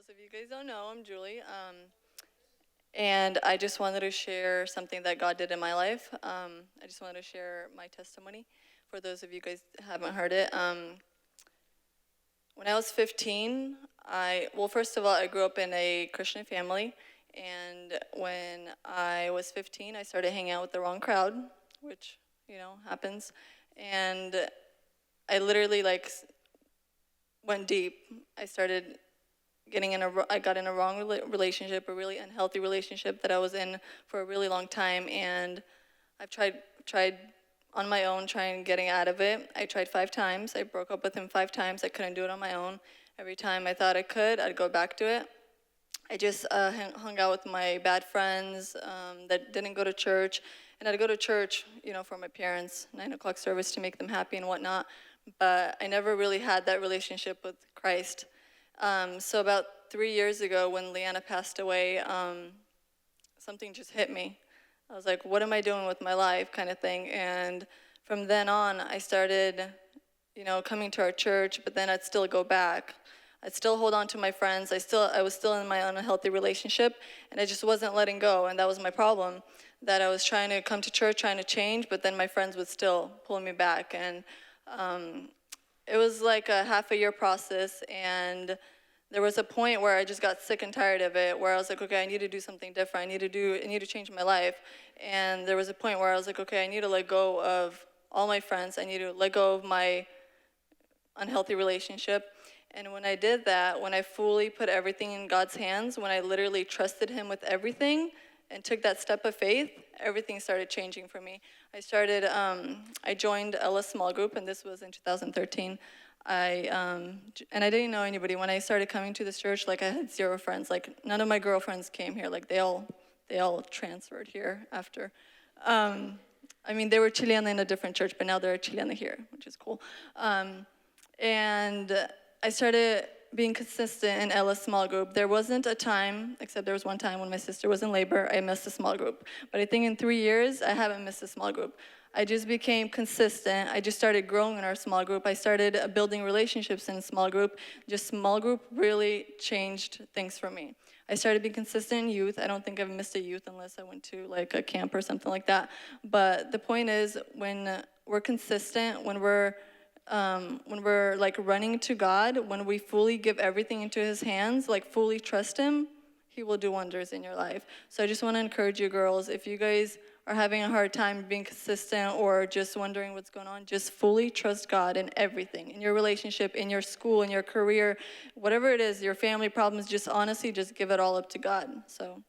those of you guys don't know, I'm Julie. And I just wanted to share something that God did in my life. I just wanted to share my testimony for those of you guys that haven't heard it. When I was 15, first of all, I grew up in a Christian family. And when I was 15, I started hanging out with the wrong crowd, which, happens. And I literally, went deep. I got in a wrong relationship, a really unhealthy relationship that I was in for a really long time, and I've tried on my own, trying getting out of it. I tried 5 times. I broke up with him 5 times. I couldn't do it on my own. Every time I thought I could, I'd go back to it. I just hung out with my bad friends that didn't go to church, and I'd go to church, for my parents, 9 o'clock service to make them happy and whatnot, but I never really had that relationship with Christ. So about 3 years ago, when Leanna passed away, something just hit me. I was like, what am I doing with my life, kind of thing. And from then on, I started, coming to our church, but then I'd still go back. I'd still hold on to my friends. I was still in my unhealthy relationship, and I just wasn't letting go. And that was my problem, that I was trying to come to church, trying to change, but then my friends would still pull me back. And it was like a half-a-year process, and there was a point where I just got sick and tired of it, where I was like, okay, I need to do something different. I need to change my life. And there was a point where I was like, okay, I need to let go of all my friends. I need to let go of my unhealthy relationship. And when I did that, when I fully put everything in God's hands, when I literally trusted Him with everything and took that step of faith, everything started changing for me. I joined Ella's small group, and this was in 2013. And I didn't know anybody. When I started coming to this church, I had 0 friends. None of my girlfriends came here. They all transferred here after. They were Chilean in a different church, but now they're Chilean here, which is cool. And I started being consistent in Ella's small group. There wasn't a time, except there was one time when my sister was in labor, I missed a small group. But I think in 3 years, I haven't missed a small group. I just became consistent. I just started growing in our small group. I started building relationships in a small group. Just small group really changed things for me. I started being consistent in youth. I don't think I've missed a youth unless I went to a camp or something like that. But the point is, when we're consistent, when we're running to God, when we fully give everything into His hands, fully trust Him, He will do wonders in your life. So I just want to encourage you girls, if you guys are having a hard time being consistent or just wondering what's going on, just fully trust God in everything, in your relationship, in your school, in your career, whatever it is, your family problems, just honestly, just give it all up to God. So